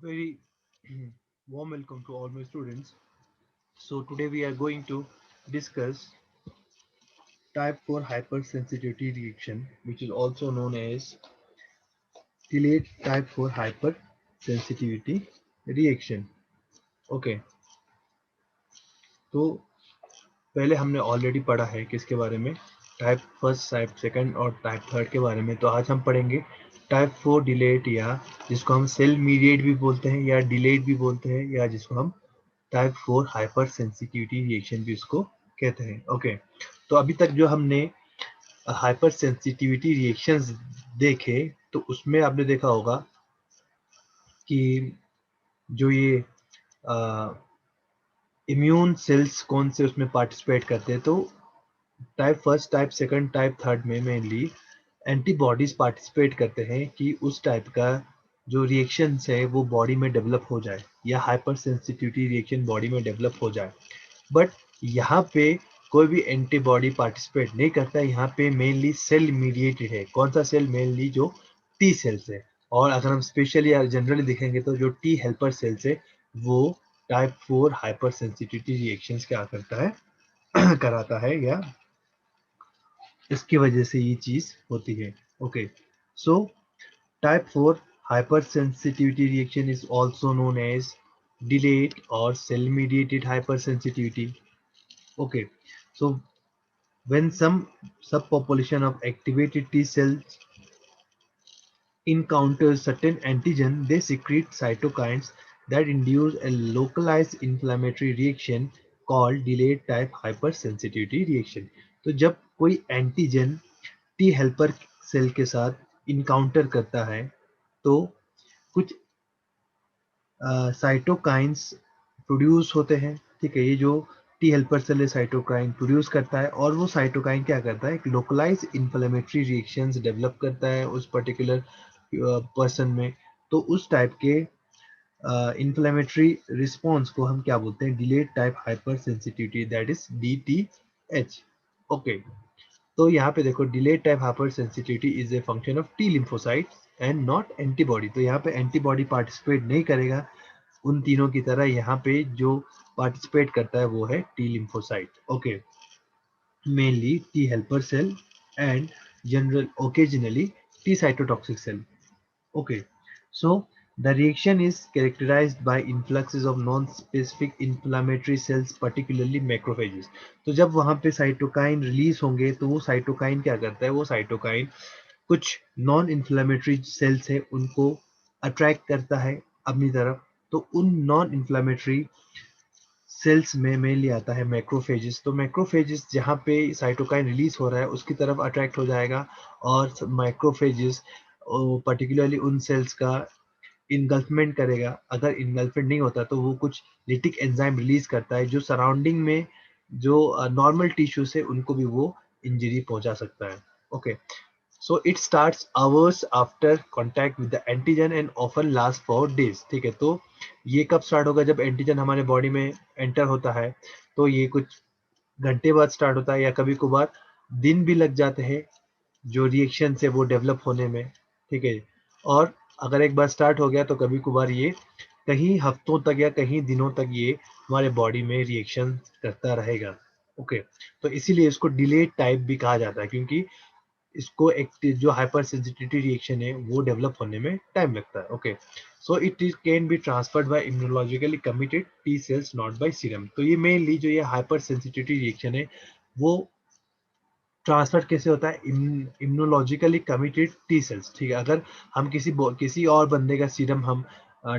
Very warm welcome to all my students. So today we are going to discuss type 4 hypersensitivity reaction, which is also known as delayed type 4 hypersensitivity reaction. Okay, तो पहले हमने already पढ़ा है किसके बारे में, type first, type second और type third के बारे में। तो आज हम पढ़ेंगे टाइप 4 डिलेड, या जिसको हम सेल मीडिएट भी बोलते हैं या डिलेड भी बोलते हैं, या जिसको हम टाइप 4 हाइपर सेंसिटिविटी रिएक्शन भी इसको कहते हैं। ओके, तो अभी तक जो हमने हाइपर सेंसिटिविटी रिएक्शंस देखे, तो उसमें आपने देखा होगा कि जो ये इम्यून सेल्स कौन से उसमें पार्टिसिपेट करते हैं। तो type first, type second, type third में मेनली एंटीबॉडीज पार्टिसिपेट करते हैं कि उस टाइप का जो रिएक्शंस है वो बॉडी में डेवलप हो जाए, या हाइपर सेंसिटिविटी रिएक्शन बॉडी में डेवलप हो जाए। बट यहाँ पे कोई भी एंटीबॉडी पार्टिसिपेट नहीं करता है। यहाँ पे मेनली सेल मीडिएटेड है। कौन सा सेल? मेनली जो टी सेल्स है। और अगर हम स्पेशली या जनरली देखेंगे तो जो टी हेल्पर सेल्स है वो टाइप 4 हाइपर सेंसिटिविटी रिएक्शंस क्या करता है कराता है, या इसकी वजह से ये चीज होती है। Okay, so type 4 hypersensitivity reaction is also known as delayed or cell mediated hypersensitivity. Okay, so when some subpopulation of activated T cells encounters certain antigen, they secrete cytokines that induce a localized inflammatory reaction called delayed type hypersensitivity reaction. तो जब कोई antigen T helper cell के साथ encounter करता है तो कुछ cytokines produce होते हैं। ठीक है, ये जो टी हेल्पर सेल है साइटोकाइन प्रोड्यूस करता है, और वो साइटोकाइन क्या करता है, एक लोकलाइज इन्फ्लेमेटरी रिएक्शंस डेवलप करता है उस पर्टिकुलर पर्सन में। तो उस टाइप के इन्फ्लेमेटरी रिस्पॉन्स को हम क्या बोलते हैं? Delayed type hyper sensitivity, that is DTH। Okay, तो यहाँ पे देखो, delayed type hyper sensitivity is a function of T lymphocyte and not antibody. तो यहाँ पे एंटीबॉडी पार्टिसिपेट नहीं करेगा उन तीनों की तरह। यहाँ पे जो पार्टिसिपेट करता है वो है T lymphocyte. Okay, mainly T helper cell and general occasionally T cytotoxic cell. Okay, so the reaction is characterized by influxes of non-specific inflammatory cells, particularly macrophages. तो जब वहाँ पे साइटोकाइन रिलीज होंगे तो वो साइटोकाइन क्या करता है? वो साइटोकाइन कुछ नॉन इन्फ्लेमेटरी सेल्स है उनको अट्रैक्ट करता है अपनी तरफ। तो उन नॉन इन्फ्लेमेटरी सेल्स में मेनली आता है मैक्रोफेजेस। तो मैक्रोफेजेस जहाँ पे साइटोकाइन रिलीज हो रहा है उसकी तरफ अट्रैक्ट हो जाएगा, और मैक्रोफेजेस पर्टिकुलरली उन सेल्स का इनगल्फमेंट करेगा। अगर इनगल्फमेंट नहीं होता तो वो कुछ लिटिक एंजाइम रिलीज करता है जो सराउंडिंग में जो नॉर्मल टिश्यूज है उनको भी वो इंजरी पहुंचा सकता है। Okay, so it starts hours after contact with the antigen and often lasts for days. ठीक है, तो ये कब स्टार्ट होगा? जब एंटीजन हमारे बॉडी में एंटर होता है तो ये कुछ घंटे बाद स्टार्ट होता है, या कभी कभार दिन भी लग जाते हैं जो रिएक्शन है वो डेवलप होने में। ठीक है, और अगर एक बार स्टार्ट हो गया तो कभी कभार ये कहीं हफ्तों तक या कहीं दिनों तक ये हमारे बॉडी में रिएक्शन करता रहेगा। ओके, तो इसीलिए इसको डिलेड टाइप भी कहा जाता है, क्योंकि इसको एक जो हाइपर सेंसिटिविटी रिएक्शन है वो डेवलप होने में टाइम लगता है। Okay, so it is can be transferred by immunologically committed T cells, not by serum. तो ये मेनली जो ये हाइपर सेंसिटिविटी रिएक्शन है वो ट्रांसफर कैसे होता है? Immunologically committed T sales. ठीक है, अगर हम किसी और बंदे का सीरम हम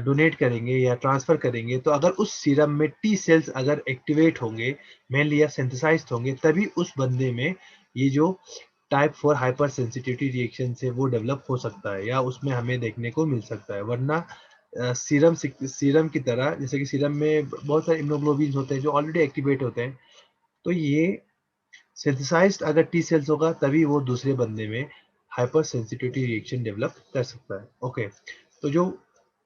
डोनेट करेंगे या ट्रांसफर करेंगे, तो अगर उस सीरम में टी सेल्स अगर एक्टिवेट होंगे मेनली या सिंथेसाइज होंगे, तभी उस बंदे में ये जो टाइप 4 हाइपर सेंसिटिविटी रिएक्शन है वो डेवलप हो सकता है, या उसमें हमें देखने को मिल सकता है। वरना सीरम की तरह, जैसे कि सीरम में बहुत सारे इम्यूनोग्लोबिन होते हैं जो ऑलरेडी एक्टिवेट होते हैं, तो ये सिंथेसाइज्ड अगर टी सेल्स होगा तभी वो दूसरे बंदे में हाइपर सेंसिटिविटी रिएक्शन डेवलप कर सकता है। ओके, तो जो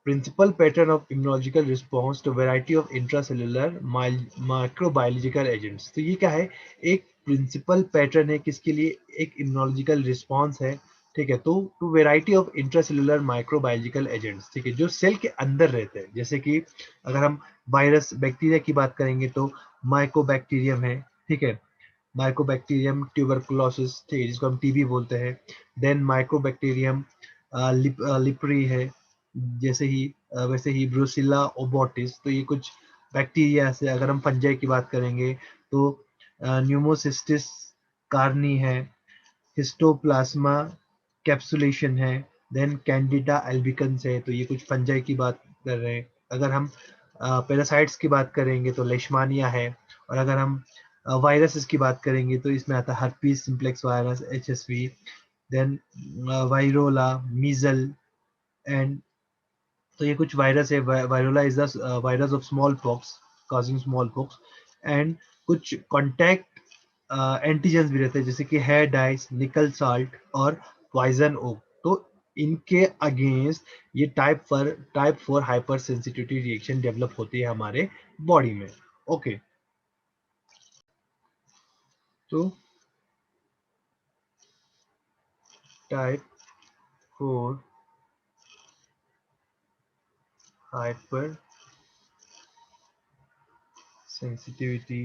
principal pattern of immunological response to variety of intracellular microbiological agents, तो ये क्या है? एक प्रिंसिपल पैटर्न है किसके लिए? एक इम्यूनोलॉजिकल रिस्पॉन्स है ठीक है। तो to variety of intracellular microbiological agents, ठीक है, जो सेल के अंदर रहते हैं, जैसे कि अगर हम वायरस बैक्टीरिया की बात करेंगे तो माइकोबैक्टीरियम है, ठीक है, माइकोबैक्टीरियम ट्यूबरकुलोसिस, ठीक है, जिसको हम टीबी बोलते हैं। देन माइकोबैक्टीरियम लिपरी है, जैसे ही वैसे ही ब्रुसिल्ला ओबोटिस, तो ये कुछ बैक्टीरिया से। अगर हम फंजाई की बात करेंगे तो न्यूमोसिस्टिस कार्नी है, हिस्टोप्लाज्मा कैप्सुलेशन है, देन कैंडिडा एल्बिकन्स है, तो ये कुछ फंजाई की बात कर रहे हैं। अगर हम पैरासाइट्स की बात करेंगे तो लेशमानिया है, और अगर हम वायरसेस की बात करेंगे तो इसमें आता है herpes simplex virus, HSV, then variola, measles and, तो ये कुछ वायरस है। Variola is the virus of smallpox causing smallpox. And कुछ कॉन्टैक्ट एंटीजेंस भी रहते हैं, जैसे कि हेयर डाइस, निकल साल्ट और पॉइजन ओक। तो इनके अगेंस्ट ये type 4 hyper sensitivity reaction develop होती है हमारे बॉडी में। ओके, तो टाइप 4 हाइपर सेंसिटिविटी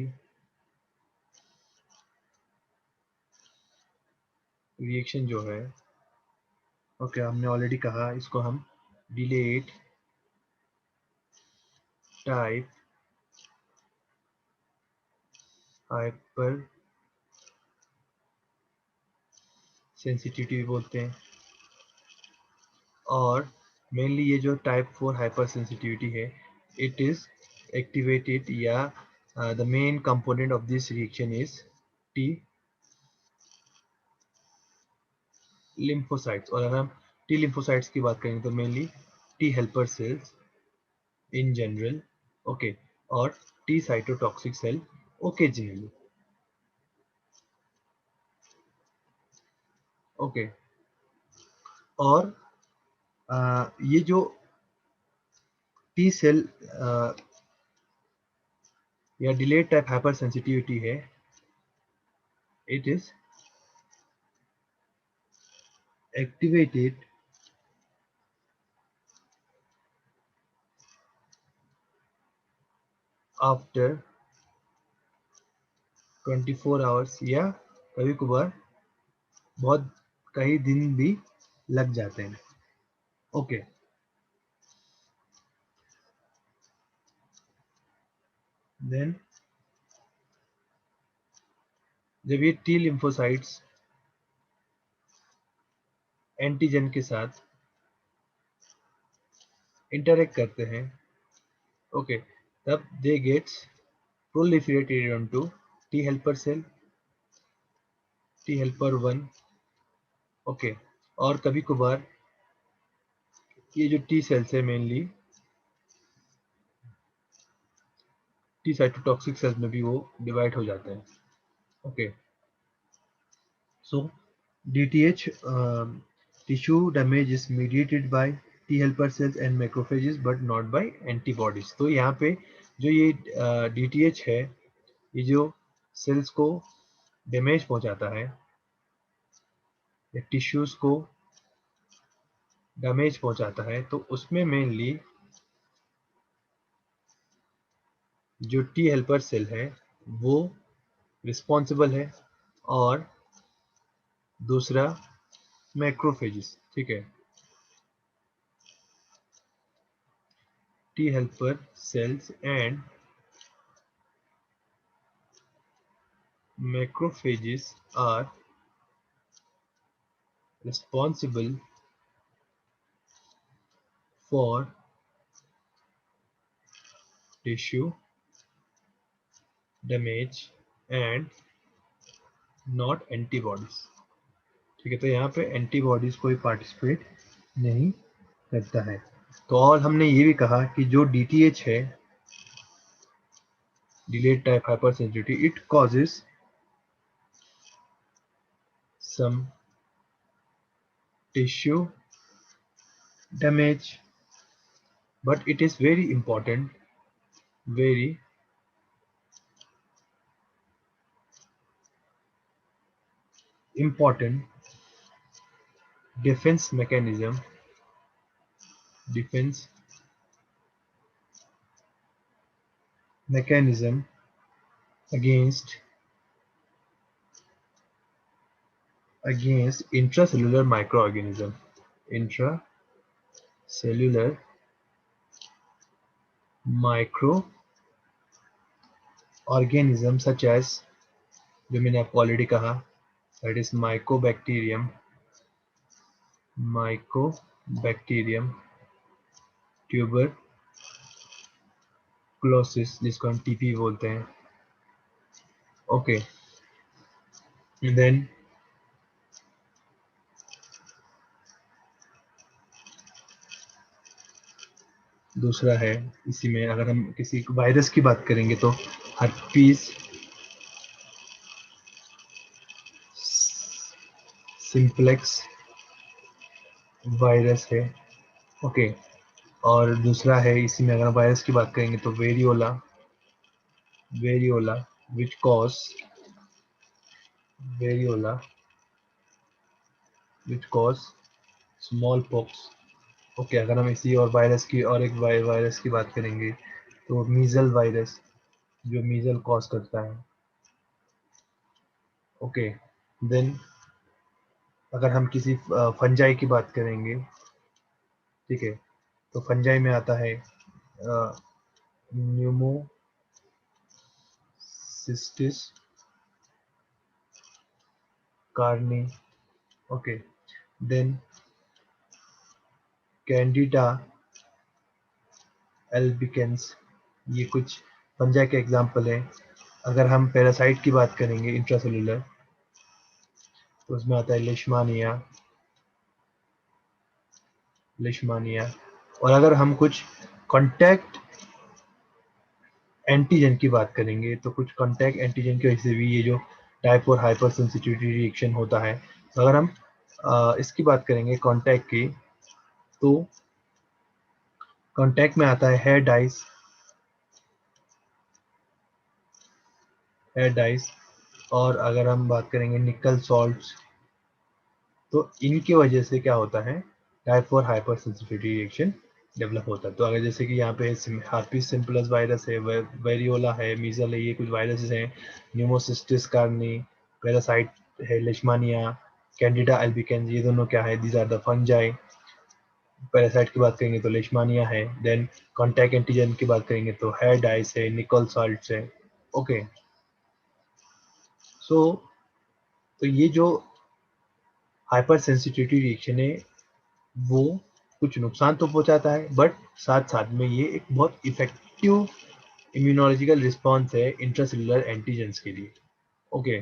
रिएक्शन जो है, ओके, हमने ऑलरेडी कहा, इसको हम डिलेट टाइप हाइपर सेंसिटिविटी बोलते हैं। और मेनली ये जो टाइप 4 हाइपर सेंसिटिविटी है, इट इज एक्टिवेटेड, या the main component of this reaction is T lymphocytes. और अगर हम टी लिम्फोसाइट्स की बात करें तो mainly T helper cells in general, okay, और T cytotoxic cell occasionally, okay. और ये जो टी सेल या डिलेड टाइप हाइपर सेंसिटिविटी है, it is activated after 24 hours, या कभी कभार बहुत कई दिन भी लग जाते हैं। ओके, देन जब ये टी लिम्फोसाइट्स एंटीजन के साथ इंटरेक्ट करते हैं, ओके, तब they gets proliferated onto T helper cell, T helper 1, okay. और कभी कभार ये जो टी सेल्स है मेनली टी साइटोटॉक्सिक सेल्स में भी वो डिवाइड हो जाते हैं। Okay, so DTH tissue damage is mediated by T helper cells and macrophages but not by antibodies। तो यहाँ पे जो ये DTH है, ये जो सेल्स को डैमेज पहुंचाता है या टिश्यूज को डैमेज पहुंचाता है, तो उसमें मेनली जो टी हेल्पर सेल है वो रिस्पॉन्सिबल है, और दूसरा मैक्रोफेजेस, ठीक है। T helper cells and macrophages are responsible for tissue damage and not antibodies, ठीक है। तो यहाँ पे एंटीबॉडीज कोई पार्टिसिपेट नहीं करता है। तो और हमने ये भी कहा कि जो DTH है, delayed type hypersensitivity, it causes some tissue damage, but it is very important defense mechanism defense mechanism against intracellular microorganism, intracellular microorganism such as, जो मैंने आपको ऑलरेडी कहा, that is mycobacterium tuberculosis, जिसको हम TP बोलते हैं. Okay, then दूसरा है, इसी में अगर हम किसी वायरस की बात करेंगे तो हर्पीज सिंप्लेक्स वायरस है. ओके, और दूसरा है, इसी में अगर वायरस की बात करेंगे तो variola which cause small pox. Okay, अगर हम इसी और वायरस की और एक वायरस की बात करेंगे तो मीजल वायरस, जो मीजल कॉज करता है. ओके, देन अगर हम किसी फंजाई की बात करेंगे, ठीक है, तो फंजाई में आता है Pneumocystis carinii. Okay, then Candida albicans, ये कुछ फंजाई के एग्जाम्पल हैं. अगर हम पैरासाइट की बात करेंगे इंट्रासेलुलर, तो उसमें आता है लिशमानिया. और अगर हम कुछ कॉन्टैक्ट एंटीजन की बात करेंगे तो कुछ कॉन्टैक्ट एंटीजन की वजह से भी ये जो टाइप 4 हाइपर सेंसिटिविटी रिएक्शन होता है. तो अगर हम इसकी बात करेंगे कॉन्टैक्ट की, तो कॉन्टैक्ट में आता है हेयर डाइस. और अगर हम बात करेंगे निकल सॉल्ट्स, तो इनकी वजह से क्या होता है, type 4 hyper sensitivity reaction develop होता है. तो अगर जैसे कि यहाँ पे हार्पिस सिम्प्लस वायरस है, वेरियोला है, मीजल है, ये कुछ वायरसेस हैं. न्यूमोसिस्टिस कार्नी, पैरासाइट है लेशमानिया, कैंडिडा एल्बिकेंस, ये दोनों क्या है, these are the fungi. Parasite की बात करेंगे तो लेशमानिया है. देन कॉन्टैक्ट एंटीजन की बात करेंगे तो हेयर डाइस है, निकल सॉल्ट्स है. ओके, सो तो ये जो हाइपर सेंसिटिविटी रिएक्शन है वो कुछ नुकसान तो पहुंचाता है, बट साथ साथ में ये एक बहुत इफेक्टिव इम्यूनोलॉजिकल रिस्पॉन्स है इंट्रासेलुलर एंटीजेंस के लिए. ओके,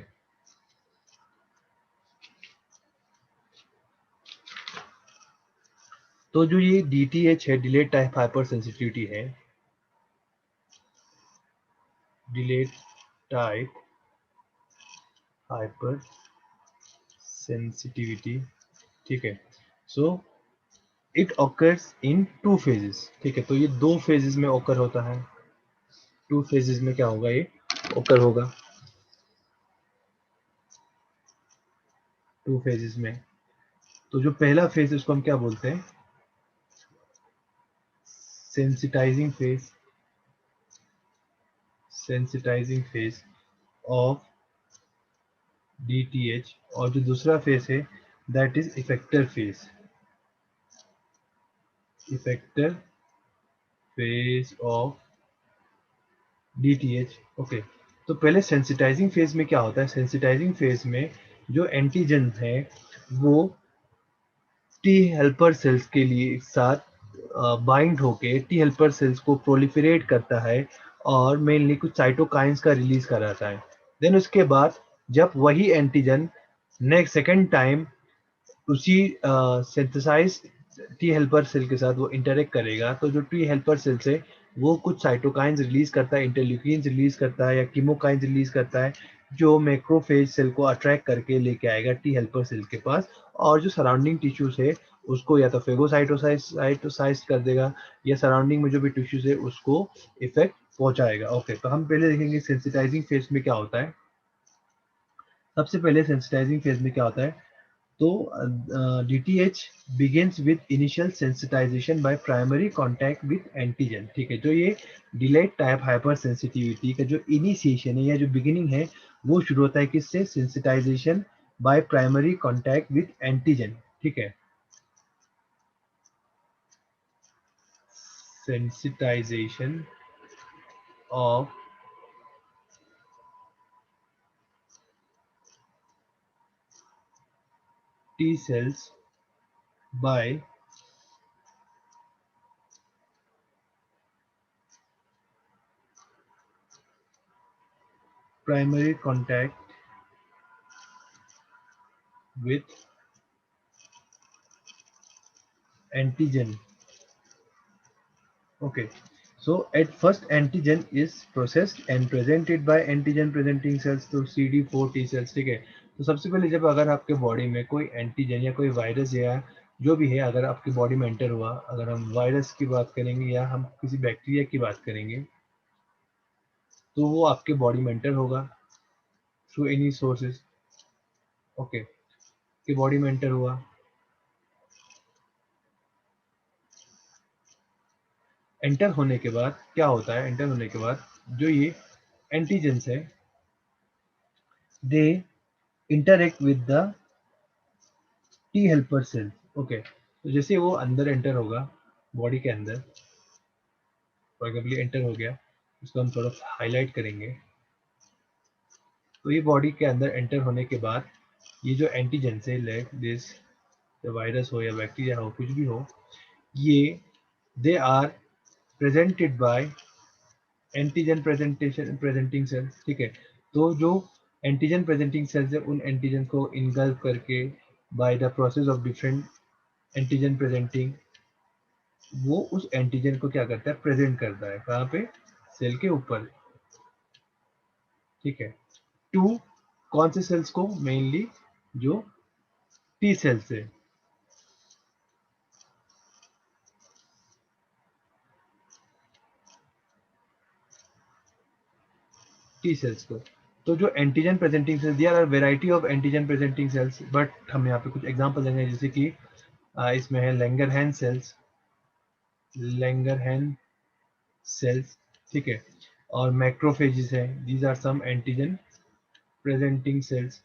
तो जो ये DTH है, डिलेड टाइप हाइपर सेंसिटिविटी है, डिलेड टाइप हाइपर सेंसिटिविटी, ठीक है. So it occurs in 2 phases, ठीक है. तो ये 2 फेजेस में ऑकर होता है. 2 फेजेस में क्या होगा, ये ऑकर होगा 2 फेजेस में. तो जो पहला फेज है उसको हम क्या बोलते हैं, सेंसिटाइजिंग फेज ऑफ DTH. और जो दूसरा फेज है that is effector phase of DTH. Okay, तो पहले सेंसिटाइजिंग फेज में क्या होता है, सेंसिटाइजिंग फेज में जो एंटीजन है वो टी हेल्पर सेल्स के लिए एक साथ बाइंड होके टी हेल्पर सेल्स को प्रोलिफरेट करता है और मेनली कुछ साइटोकाइंस का रिलीज कराता है. देन उसके बाद जब वही एंटीजन नेक्स्ट सेकेंड टाइम उसी सिंथेसाइज टी हेल्पर सेल के साथ वो इंटरेक्ट करेगा, तो जो टी हेल्पर सेल से वो कुछ साइटोकाइंस रिलीज करता है, इंटरल्यूकिन्स रिलीज करता है या कीमोकाइंस रिलीज करता है, जो मैक्रोफेज सेल को अट्रैक्ट करके लेके आएगा टी हेल्पर सेल के पास. और जो सराउंडिंग टिश्यूज है उसको या तो फेगोसाइटोसाइज कर देगा या सराउंडिंग में जो भी टिश्यूज है उसको इफेक्ट पहुंचाएगा. ओके, तो हम पहले देखेंगे सेंसिटाइजिंग फेज में क्या होता है. सबसे पहले सेंसिटाइजिंग फेज में क्या होता है, तो DTH begins with initial sensitization by primary contact with antigen, ठीक है। तो ये डिलेड टाइप हाइपर सेंसिटिविटी का जो इनिशिएशन है या जो बिगिनिंग है वो शुरू होता है किससे, sensitization by primary contact with antigen, ठीक है। Sensitization of T cells by primary contact with antigen. Okay. So at first antigen is processed and presented by antigen presenting cells to CD4 T cells, ठीक है। तो सबसे पहले जब अगर आपके बॉडी में कोई एंटीजन या कोई वायरस या जो भी है अगर आपकी बॉडी में एंटर हुआ, अगर हम वायरस की बात करेंगे या हम किसी बैक्टीरिया की बात करेंगे, तो वो आपके बॉडी में एंटर होगा थ्रू एनी सोर्सेज। ओके, कि बॉडी में एंटर हुआ, एंटर होने के बाद क्या होता है, एंटर होने के बाद जो ये एंटीजेंस है they interact with the T helper cell. Okay, तो जैसे वो अंदर एंटर होगा बॉडी के अंदर, फॉर एग्जाम्पल एंटर हो गया, इसको हम थोड़ा हाईलाइट करेंगे। तो ये बॉडी के अंदर एंटर होने के बाद ये जो एंटीजेंस है लाइक दिस, वायरस हो या बैक्टीरिया हो कुछ भी हो, ये they are presented by antigen presentation presenting cells, ठीक है। तो जो एंटीजन प्रेजेंटिंग सेल्स है उन एंटीजन को इनगल्फ करके by the process of different antigen presenting, वो उस एंटीजन को क्या करता है, प्रेजेंट करता है कहाँ पे, सेल के ऊपर, ठीक है। टू कौन से सेल्स को, मेनली जो टी सेल्स है, टी सेल्स को। तो जो antigen presenting cells, there are variety of antigen presenting cells, but हम यहाँ पे कुछ एग्जांपल देंगे, जैसे कि इसमें है लैंगरहैंस सेल्स, लैंगरहैंस सेल्स, ठीक है, और मैक्रोफेजेस है, these are some antigen presenting cells.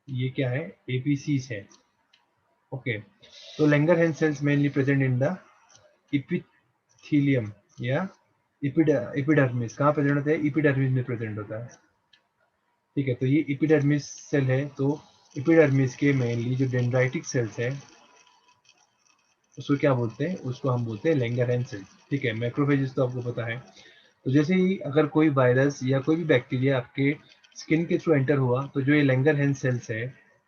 ये क्या है, एपीसीज है। ओके, तो Langerhans cells mainly present in the epithelium या एपिडर्मिस, कहाँ प्रेजेंट होता है, एपिडर्मिस में प्रेजेंट होता है, ठीक है। तो ये एपिडर्मिस सेल है, तो एपिडर्मिस के मेनली जो डेंड्राइटिक सेल्स है उसको क्या बोलते हैं, उसको हम बोलते हैं लैंगरहैंस सेल्स, ठीक है। मैक्रोफेजेस तो आपको पता है। तो जैसे ही अगर कोई वायरस या कोई भी बैक्टीरिया आपके स्किन के थ्रू एंटर हुआ, तो जो ये लैंगरहैंस सेल्स है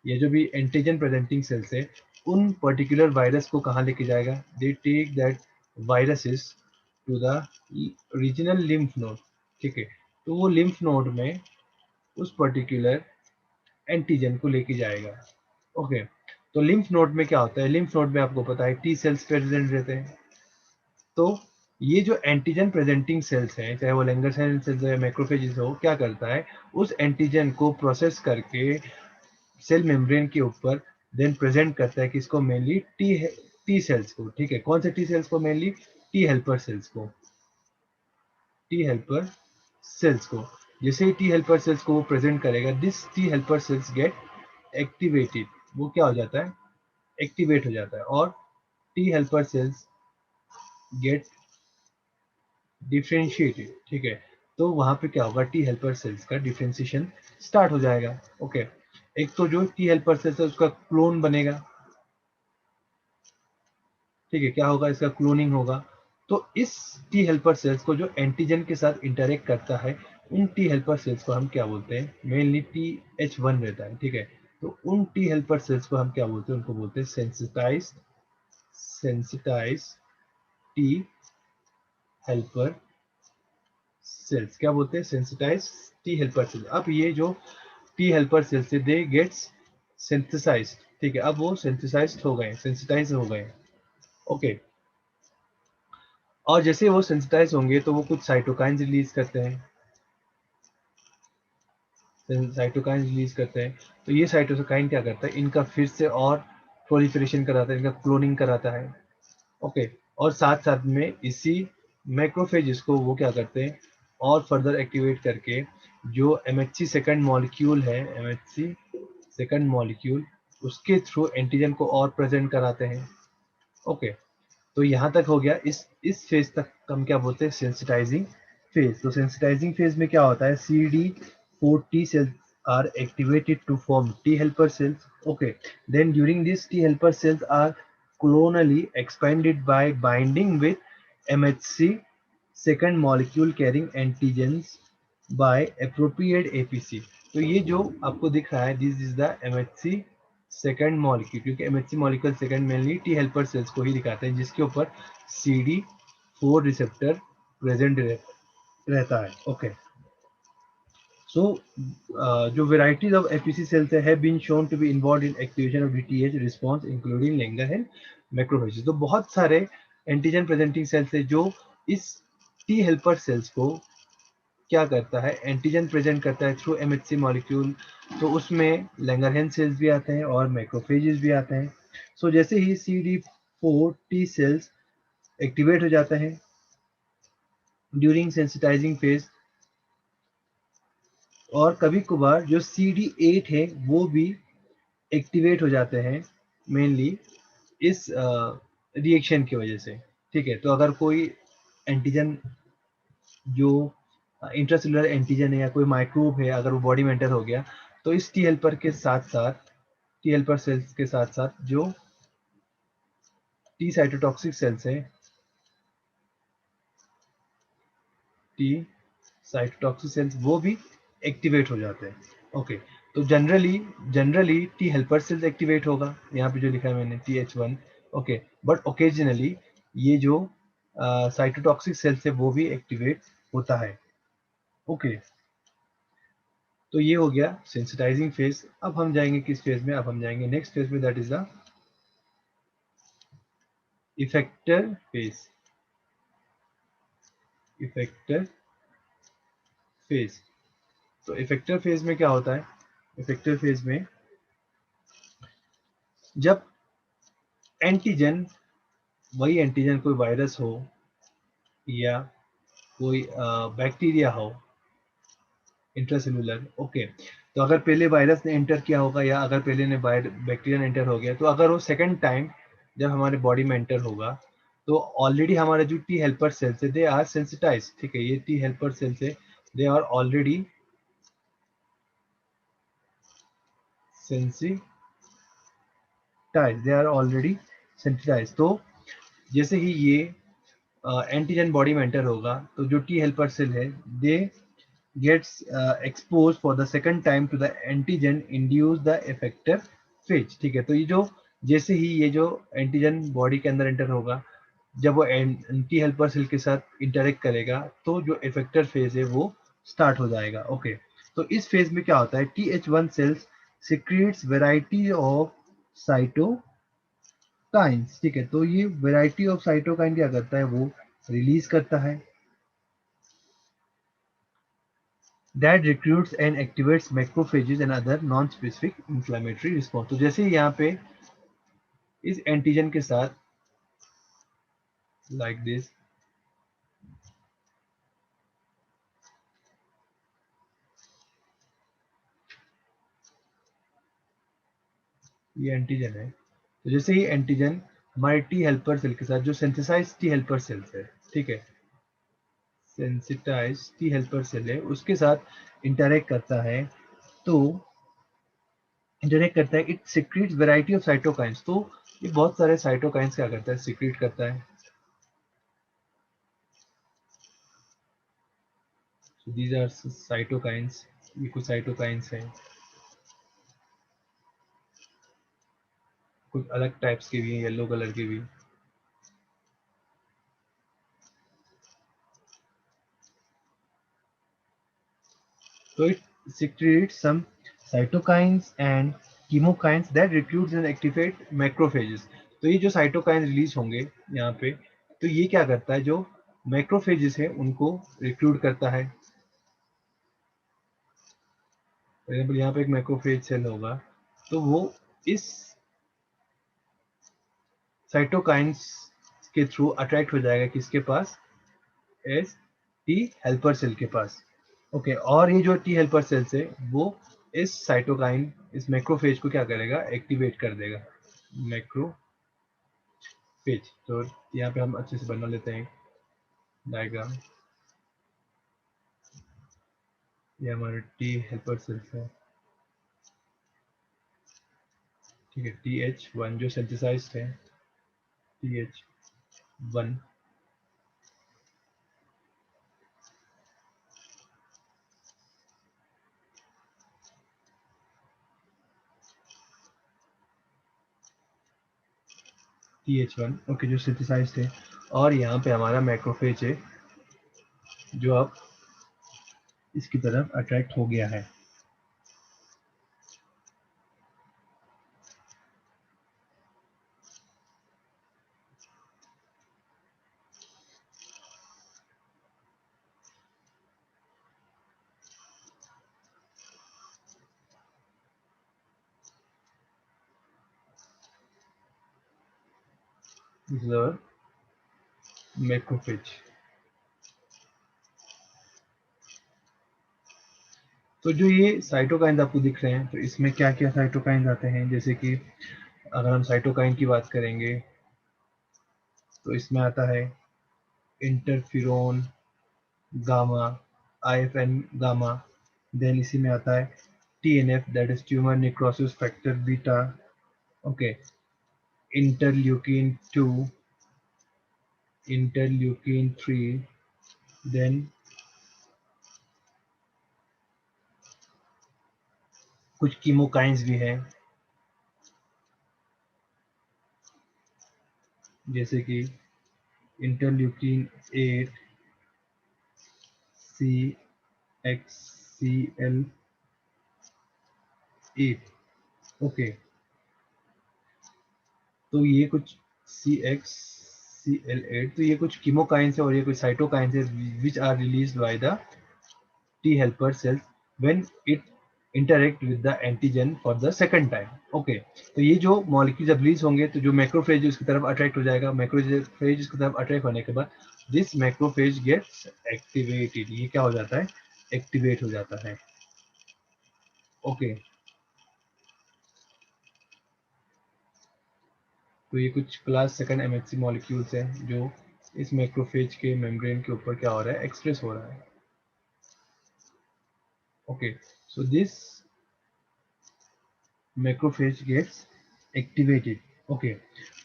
या जो भी एंटीजन प्रेजेंटिंग सेल्स है उन पर्टिकुलर वायरस को कहाँ लेके जाएगा, they take that viruses to the regional lymph node, ठीक है। तो वो लिम्फ नोड में उस पर्टिकुलर एंटीजन को लेके जाएगा। ओके, तो लिम्फ नोड में क्या होता है, लिम्फ नोड में आपको पता है टी सेल्स प्रेजेंट रहते हैं। तो ये जो एंटीजन प्रेजेंटिंग सेल्स हैं, चाहे वो लैंगरहैंस सेल्स हो या मैक्रोफेजेस हो, क्या करता है, उस एंटीजन को प्रोसेस करके सेल मेम्ब्रेन के ऊपर देन प्रेजेंट करता है किसको, मेनली टी सेल्स को, ठीक है। कौन से टी सेल्स को, मेनली टी हेल्पर सेल्स को, टी हेल्पर सेल्स को। जैसे ही टी हेल्पर सेल्स को वो प्रेजेंट करेगा, this T helper cells gate activated, वो क्या हो जाता है, एक्टिवेट हो जाता है, और T helper cells get differentiated, ठीक है। तो वहां पे क्या होगा, टी हेल्पर सेल्स का डिफ्रेंशिएशन स्टार्ट हो जाएगा। ओके, एक तो जो टी हेल्पर सेल्स है उसका क्लोन बनेगा, ठीक है, क्या होगा, इसका क्लोनिंग होगा। तो इस टी हेल्पर सेल्स को जो एंटीजन के साथ इंटरेक्ट करता है, उन टी हेल्पर सेल्स को हम क्या बोलते हैं, मेनली TH1 रहता है, ठीक है। तो उन टी हेल्पर सेल्स को हम क्या बोलते हैं, उनको बोलते हैं sensitize, sensitize T helper cells, क्या बोलते हैं, सेंसिटाइज टी हेल्पर सेल्स। अब ये जो टी हेल्पर सेल्स से दे गेट्स सिंथेसाइज्ड, ठीक है, अब वो सिंथेसाइज्ड हो गए, सेंसिटाइज हो गए। ओके, और जैसे वो सेंसिटाइज होंगे तो वो कुछ साइटोकाइंस रिलीज करते हैं, साइटोकाइन रिलीज करते हैं। तो ये साइटोकाइन क्या करता है, इनका फिर से और प्रोलिफरेशन कराता है, इनका क्लोनिंग कराता है। ओके, और साथ साथ में इसी मैक्रोफेज को वो क्या करते हैं और फर्दर एक्टिवेट करके जो MHC सेकंड मॉलिक्यूल है, MHC सेकंड मॉलिक्यूल, उसके थ्रू एंटीजन को और प्रेजेंट कराते हैं। ओके, तो यहाँ तक हो गया। इस फेज तक हम क्या बोलते हैं, सेंसिटाइजिंग फेज। तो सेंसिटाइजिंग फेज में क्या होता है, CD4 T cells are activated to form T helper cells. Okay, then during this T helper cells are clonally expanded by binding with MHC second molecule carrying antigens by appropriate APC. तो ये जो आपको दिख रहा है, this is the MHC second molecule, क्योंकि MHC molecule second mainly T helper sales को ही दिखाते हैं, जिसके ऊपर CD4 रिसेप्टर प्रेजेंट रहता है। ओके, सो जो varieties of APC cells have been shown to be involved in activation of DTH response including Langerhans macrophages. तो बहुत सारे एंटीजन प्रेजेंटिंग सेल्स है जो इस टी हेल्पर सेल्स को क्या करता है, एंटीजन प्रेजेंट करता है थ्रू MHC मॉलिक्यूल। तो उसमें लैंगरहैंस सेल्स भी आते हैं और मैक्रोफेजेस भी आते हैं। सो जैसे ही CD4 T सेल्स एक्टिवेट हो जाता है ड्यूरिंग सेंसिटाइजिंग फेज, और कभी कभार जो CD8 है वो भी एक्टिवेट हो जाते हैं, मेनली इस रिएक्शन की वजह से। ठीक है, तो अगर कोई एंटीजन जो इंट्रासेलुलर एंटीजन है या कोई माइक्रोब है, अगर वो बॉडी में एंटर हो गया, तो इस टी हेल्पर के साथ साथ, टी हेल्पर सेल्स के साथ साथ जो टी साइटोटॉक्सिक सेल्स हैं, टी साइटोटॉक्सिक सेल्स, वो भी एक्टिवेट हो जाते हैं। ओके, तो generally T helper cells activate होगा, यहाँ पे जो लिखा है मैंने TH1। ओके, बट ओकेजनली ये जो साइटोटॉक्सिक सेल्स है वो भी एक्टिवेट होता है। ओके, तो ये हो गया सेंसिटाइजिंग फेज। अब हम जाएंगे किस फेज में, अब हम जाएंगे नेक्स्ट फेज में, that is the effector phase. Effector phase, तो इफेक्टर फेज में क्या होता है, इफेक्टर फेज में जब एंटीजन, वही एंटीजन कोई वायरस हो या कोई बैक्टीरिया हो इंट्रासेलुलर। ओके, तो अगर पहले वायरस ने एंटर किया होगा या अगर पहले ने बैक्टीरिया ने एंटर हो गया, तो अगर वो सेकंड टाइम जब हमारे बॉडी में एंटर होगा, तो ऑलरेडी हमारे जो टी हेल्पर सेल्स है दे आर सेंसिटाइज। ठीक है, ये टी हेल्पर सेल्स है, they are already sensitize, they are already sensitize. तो जैसे ही ये एंटीजन बॉडी में एंटर होगा, तो जो टी हेल्पर सेल है दे gets exposed for the second time to the antigen induce the effector phase। ठीक है, तो ये जो जैसे ही ये जो एंटीजन बॉडी के अंदर एंटर होगा, जब वो एंटी हेल्पर सेल के साथ इंटरेक्ट करेगा, तो जो इफेक्टर फेज है वो स्टार्ट हो जाएगा। ओके, तो इस फेज में क्या होता है, TH1 cells secretes variety of cytokines. ठीक है, तो ये वेराइटी ऑफ साइटोकाइन क्या करता है, वो रिलीज करता है, that recruits and activates macrophages and other non-specific inflammatory response। तो जैसे यहाँ पे इस एंटीजन के साथ लाइक दिस, ये एंटीजन है, तो जैसे ही एंटीजन हमारे टी हेल्पर सेल के साथ, जो सेंसिटाइज टी हेल्पर सेल्स है, ठीक है, सेंसिटाइज टी हेल्पर सेल है, उसके साथ इंटरेक्ट करता है, तो इंटरेक्ट करता है, it secretes variety of cytokines. तो ये बहुत सारे साइटोकाइंस क्या करता है, सिक्रीट करता है। So these are cytokines, ये कुछ साइटोकाइंस हैं, कुछ अलग टाइप्स के भी हैं, येलो कलर के भी। So it secretes some cytokines and chemokines that recruits and activate macrophages। तो ये जो साइटोकाइन रिलीज होंगे यहाँ पे, तो ये क्या करता है, जो मैक्रोफेजेस है उनको रिक्रूट करता है, फॉर एग्जाम्पल यहाँ पे एक मैक्रोफेज सेल होगा, तो वो इस साइटोकाइंस के थ्रू अट्रैक्ट हो जाएगा किसके पास, एस टी हेल्पर सेल के पास। ओके, और ये जो टी हेल्पर सेल्स है वो इस साइटोकाइन, इस मैक्रोफेज को क्या करेगा, एक्टिवेट कर देगा, मैक्रोफेज। तो यहाँ पे हम अच्छे से बना लेते हैं डायग्राम। ये हमारे टी हेल्पर सेल्स है, ठीक है। TH1 जो सिंथेसाइज्ड है, TH1, TH1 ओके, जो सिंथेसाइज्ड है। और यहाँ पे हमारा मैक्रोफेज है जो अब इसकी तरफ अट्रैक्ट हो गया है। This is our macrophage. तो जो ये साइटोकाइंस आपको दिख रहे हैं, तो इसमें क्या क्या साइटोकाइंस आते हैं, जैसे कि अगर हम साइटोकाइन की बात करेंगे तो इसमें आता है interferon gamma, IFN gamma. Then इसी में आता है TNF, that is tumour necrosis factor beta, okay. Interleukin 2, interleukin 3, then कुछ कीमोकाइंस भी हैं, जैसे कि इंटरल्यूकिन 8, CXCL8, ओके। तो ये कुछ CXCL8, तो ये कुछ कीमोकाइंस है और ये कुछ साइटोकाइंस है which are released by the T helper cells when it interact with the antigen for the second time, okay. तो ये जो मॉलिक्यूल जब रिलीज होंगे तो जो मैक्रोफेज उसकी तरफ अट्रैक्ट हो जाएगा, मैक्रोफेज उसकी तरफ अट्रैक्ट होने के बाद दिस मैक्रोफेज गेट्स एक्टिवेटेड, ये क्या हो जाता है, एक्टिवेट हो जाता है, ओके। तो ये कुछ क्लास सेकंड MHC मॉलिक्यूल्स हैं जो इस मैक्रोफेज के मेम्ब्रेन के ऊपर क्या हो रहा है, एक्सप्रेस हो रहा है, okay. So this macrophage gets activated, okay.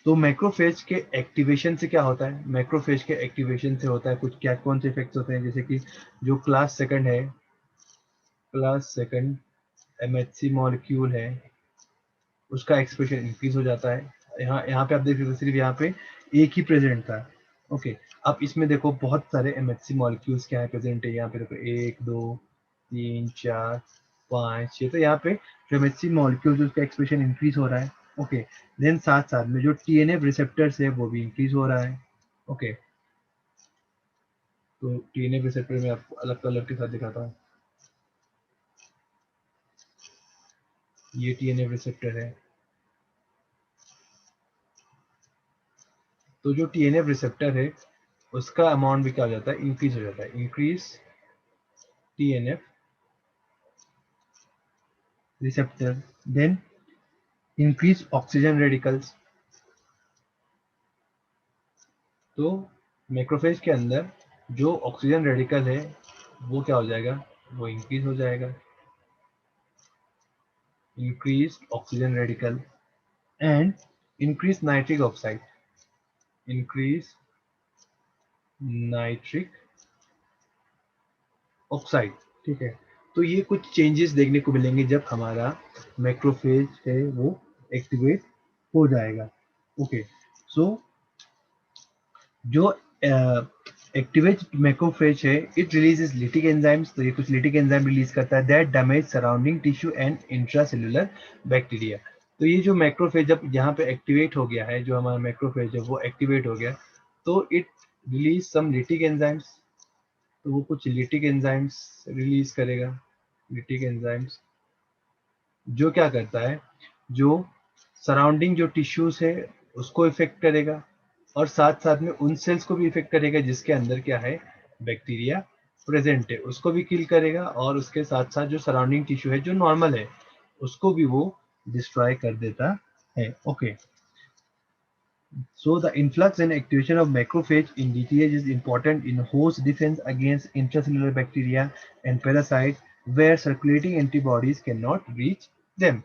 तो मैक्रोफेज के एक्टिवेशन से क्या होता है, मैक्रोफेज के एक्टिवेशन से होता है कुछ, क्या कौन से इफेक्ट्स होते हैं, जैसे कि जो क्लास सेकंड है, क्लास सेकंड MHC मॉलिक्यूल है, उसका एक्सप्रेशन इंक्रीज हो जाता है। यहाँ यहाँ पे आप देख सकते हैं सिर्फ यहाँ पे एक ही प्रेजेंट था, ओके। अब इसमें देखो बहुत सारे MHC मॉलिक्यूल्स क्या है प्रेजेंट है, यहाँ पे देखो 1 2 3 4 5 6, तो यहाँ पे जो MHC मॉलिक्यूल्स उसका एक्सप्रेशन इंक्रीज हो रहा है, ओके। देन साथ साथ में जो TNF रिसेप्टर्स है वो भी इंक्रीज हो रहा है, ओके। तो TNF रिसेप्टर में आपको अलग कलर के साथ दिखाता हूँ, ये TNF रिसेप्टर है। तो जो TNF रिसेप्टर है उसका अमाउंट भी क्या हो जाता है, इंक्रीज हो जाता है, increase TNF receptor, then increase oxygen radicals। तो मैक्रोफेज के अंदर जो ऑक्सीजन रेडिकल है वो क्या हो जाएगा, वो इंक्रीज हो जाएगा, increase oxygen radical and increase nitric oxide, increase nitric oxide, ठीक है। तो ये कुछ चेंजेस देखने को मिलेंगे जब हमारा मैक्रोफेज है वो एक्टिवेट हो जाएगा, ओके। सो जो एक्टिवेट मैक्रोफेज है, इट रिलीजेस लिटिक एंजाइम्स, तो ये कुछ लिटिक एंजाइम रिलीज करता है that damage surrounding tissue and intracellular bacteria. तो ये जो मैक्रोफेज जब यहाँ पे एक्टिवेट हो गया है, जो हमारा मैक्रोफेज है वो एक्टिवेट हो गया, तो it release some lytic enzymes, तो वो कुछ लिटिक एंजाइम्स रिलीज करेगा, लिटिक एंजाइम्स, जो क्या करता है, जो सराउंडिंग जो टिश्यूज है उसको इफेक्ट करेगा, और साथ साथ में उन सेल्स को भी इफेक्ट करेगा जिसके अंदर क्या है, बैक्टीरिया प्रेजेंट है, उसको भी किल करेगा, और उसके साथ साथ जो सराउंडिंग टिश्यू है जो नॉर्मल है उसको भी वो डिस्ट्रॉय कर देता है। Okay, so the influx and activation of macrophage in DTH is important in host defense against intracellular bacteria and parasites where circulating antibodies cannot reach them.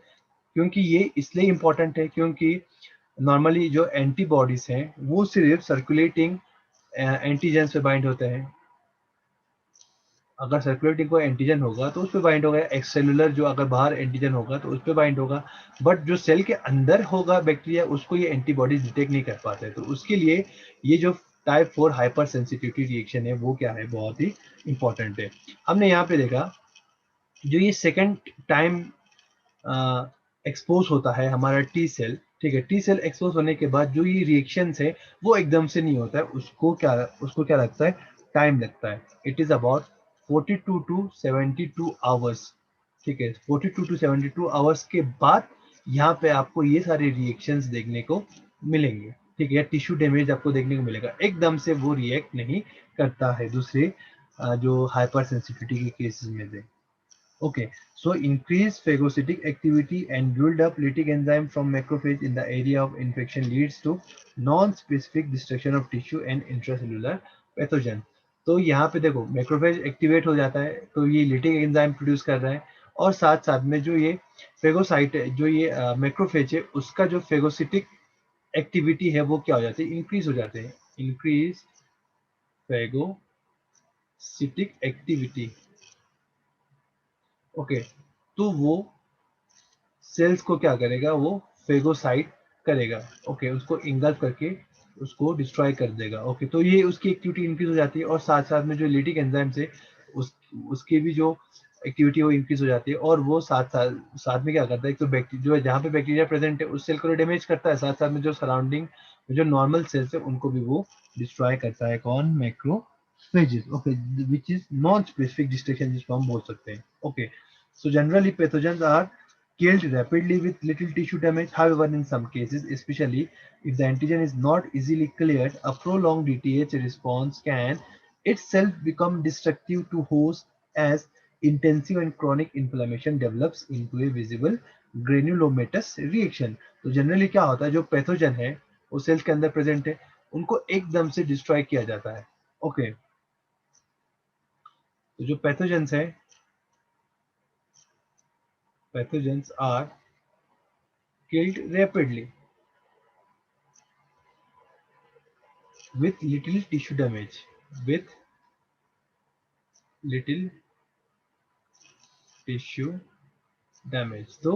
क्योंकि ये इसलिए इम्पोर्टेंट है क्योंकि नॉर्मली जो एंटीबॉडीज हैं वो सिर्फ सर्कुलेटिंग एंटीजन से बाइंड होते हैं। अगर सर्कुलेटिंग कोई एंटीजन होगा तो उस पर बाइंड होगा, एक्ससेलुलर जो अगर बाहर एंटीजन होगा तो उस पर बाइंड होगा, बट जो सेल के अंदर होगा बैक्टीरिया उसको ये एंटीबॉडीज डिटेक्ट नहीं कर पाते। तो उसके लिए ये जो टाइप 4 हाइपर सेंसिटिविटी रिएक्शन है वो क्या है, बहुत ही इंपॉर्टेंट है। हमने यहाँ पे देखा जो ये सेकेंड टाइम एक्सपोज होता है हमारा टी सेल, ठीक है, टी सेल एक्सपोज होने के बाद जो ये रिएक्शंस है वो एकदम से नहीं होता है, उसको क्या लगता है, टाइम लगता है। It is about 42 to 72 hours, ठीक है, 42 टू 72 आवर्स के बाद यहाँ पे आपको ये सारे रिएक्शंस देखने को मिलेंगे, ठीक है, टिश्यू डैमेज आपको देखने को मिलेगा, एकदम से वो रिएक्ट नहीं करता है दूसरे जो हाइपर सेंसिटिविटी के केसेस में से। Okay, so increased phagocytic activity and build up lytic enzyme from macrophage in the area of infection leads to non-specific destruction of tissue and intracellular pathogen. तो यहाँ पे देखो मैक्रोफेज एक्टिवेट हो जाता है तो ये लिटिक एंजाइम प्रोड्यूस कर रहा है, और साथ साथ में जो ये फेगोसाइट है, जो ये मैक्रोफेज है उसका जो फेगोसिटिक एक्टिविटी है वो क्या हो जाती है, इंक्रीज हो जाते हैं, इंक्रीज फेगोसिटिक एक्टिविटी। ओके, तो वो सेल्स को क्या करेगा, वो फेगोसाइट करेगा, ओके, उसको इंगल्फ करके उसको डिस्ट्रॉय कर देगा। ओके, तो ये उसकी एक्टिविटी इंक्रीज हो जाती है, और साथ साथ में जो लिटिक एंजाइम्स है उसकी भी जो एक्टिविटी वो इंक्रीज हो जाती है, और वो साथ में क्या करता है, तो जो जहाँ पे बैक्टीरिया प्रेजेंट है उस सेल को डैमेज करता है, साथ साथ में जो सराउंडिंग जो नॉर्मल सेल्स है उनको भी वो डिस्ट्रॉय करता है। कौन, macrophages, okay, which is non specific destruction जिसको हम बोल सकते हैं। Okay, so generally pathogens are killed rapidly with little tissue damage. However, in some cases, especially if the antigen is not easily cleared, a prolonged DTH response can itself become destructive to host as intensive and chronic inflammation develops into a visible granulomatous reaction. तो generally क्या होता है, जो pathogen है वो sales के अंदर present है उनको एकदम से डिस्ट्रॉय किया जाता है। ओके, तो जो पैथोजेंस है, pathogens are killed rapidly with little tissue damage, with little tissue damage. तो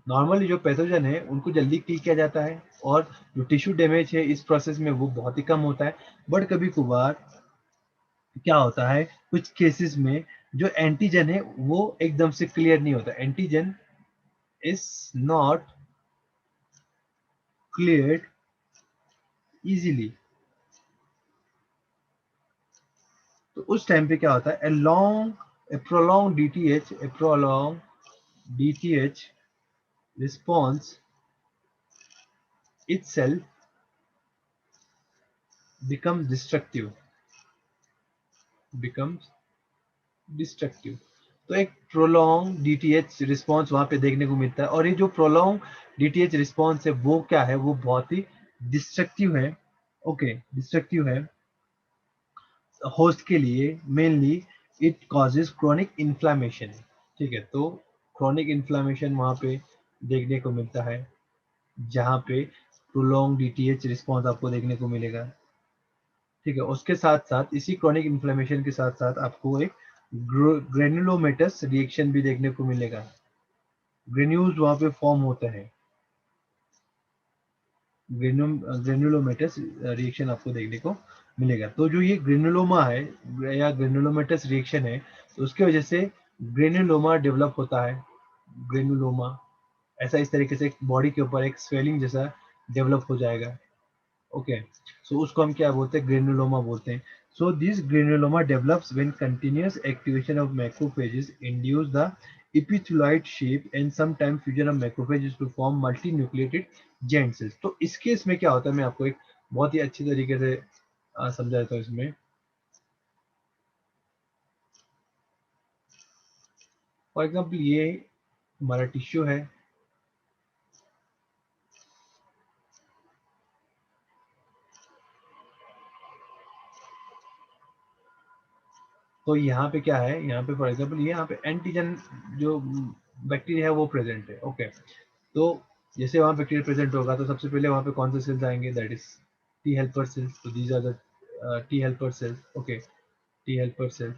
नॉर्मली जो पैथोजन है उनको जल्दी किल किया जाता है, और जो टिश्यू डैमेज है इस प्रोसेस में वो बहुत ही कम होता है, बट कभी कभार क्या होता है, कुछ केसेस में जो एंटीजन है वो एकदम से क्लियर नहीं होता, antigen is not cleared easily. तो उस टाइम पे क्या होता है, a prolonged DTH response itself becomes destructive। तो एक प्रोलॉन्ग डीटीएच रिस्पॉन्स वहां पे देखने को मिलता है, और ये जो प्रोलॉन्ग डीटीएच रिस्पॉन्स है वो क्या है, वो बहुत ही डिस्ट्रक्टिव है। ओके, डिस्ट्रक्टिव है होस्ट के लिए, mainly it causes chronic inflammation, ठीक है, तो क्रोनिक इन्फ्लामेशन वहां पे देखने को मिलता है जहाँ पे प्रोलॉन्ग डीटीएच रिस्पॉन्स आपको देखने को मिलेगा, ठीक है, उसके साथ साथ इसी क्रोनिक इन्फ्लेमेशन के साथ साथ आपको एक ग्रेनुलोमेटस रिएक्शन भी देखने को मिलेगा, ग्रेन्यूल्स वहां पे फॉर्म होते हैं, ग्रेनुलोमेटस रिएक्शन आपको देखने को मिलेगा। तो जो ये ग्रेनुलोमा है या ग्रेनुलोमेटस रिएक्शन है तो उसकी वजह से ग्रेनुलोमा डेवलप होता है, ग्रेनुलोमा ऐसा इस तरीके से बॉडी के ऊपर एक स्वेलिंग जैसा डेवलप हो जाएगा। ओके, सो उसको हम क्या बोलते हैं, ग्रेनुलोमा बोलते हैं। So this granuloma develops when continuous activation of macrophages induce the epithelioid shape and sometimes fusion of macrophages to form multinucleated giant cells। तो इस केस में क्या होता है, मैं आपको एक बहुत ही अच्छी तरीके से समझा देता हूँ इसमें। फॉर एग्जाम्पल ये हमारा टिश्यू है, तो यहाँ पे क्या है, यहाँ पे फॉर एग्जाम्पल ये यहाँ पे एंटीजन जो बैक्टीरिया है वो प्रेजेंट है। ओके, तो जैसे वहाँ बैक्टीरिया प्रेजेंट होगा तो सबसे पहले वहाँ पे कौन से सेल्स आएंगे, that is T helper cells. तो these are the T helper cells. Okay, T helper cells,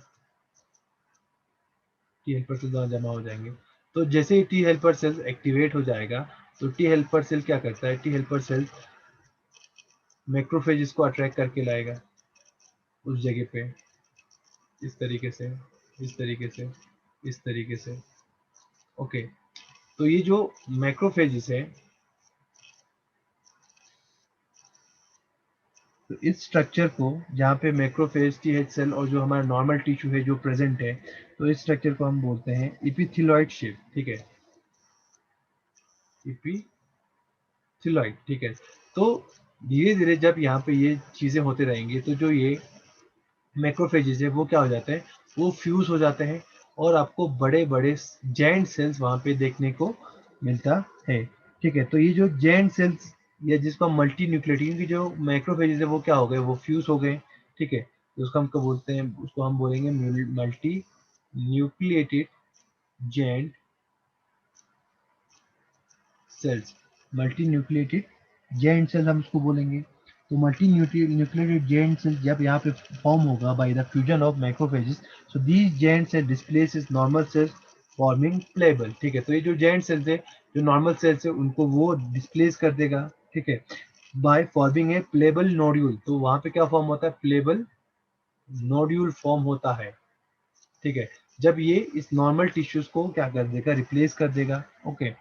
T helper cells वहाँ जमा हो जाएंगे। तो जैसे ही टी हेल्पर सेल्स एक्टिवेट हो जाएगा तो टी हेल्पर सेल क्या करता है, टी हेल्पर सेल मैक्रोफेजेस को अट्रैक्ट करके लाएगा उस जगह पे, इस तरीके से, इस तरीके से, इस तरीके से। ओके, तो ये जो मैक्रोफेजेस है, तो इस स्ट्रक्चर को, जहाँ पे मैक्रोफेज, टी एच सेल और जो हमारा नॉर्मल टिश्यू है जो प्रेजेंट है, तो इस स्ट्रक्चर को हम बोलते हैं इपिथेलॉइड शेप। ठीक है, इपिथेलॉइड। ठीक है, तो धीरे धीरे जब यहाँ पे ये चीजें होते रहेंगी तो जो ये मैक्रोफेजेस है वो क्या हो जाते हैं, वो फ्यूज हो जाते हैं और आपको बड़े बड़े जायंट सेल्स वहां पे देखने को मिलता है। ठीक है, तो ये जो जायंट सेल्स या जिसको हम मल्टी न्यूक्लियोटाइड की जो मैक्रोफेजेस है वो क्या हो गए, वो फ्यूज हो गए। ठीक है, तो उसको हम क्या बोलते हैं, उसको हम बोलेंगे multi nucleated giant cells. Multi nucleated giant cell हम उसको बोलेंगे। तो मल्टी न्यूक्लिएटेड जायंट सेल जब यहाँ पे फॉर्म होगा by the fusion of macrophages, so these giant cell displaces normal cells forming playable. ठीक है, तो ये जो जायंट सेल्स है, जो नॉर्मल सेल्स है, उनको वो डिस्प्लेस कर देगा। ठीक है, by forming a payable nodule. तो वहां पे क्या फॉर्म होता है, प्लेबल नोड्यूल फॉर्म होता है। ठीक है, जब ये इस नॉर्मल टिश्यूज को क्या कर देगा, रिप्लेस कर देगा। Okay,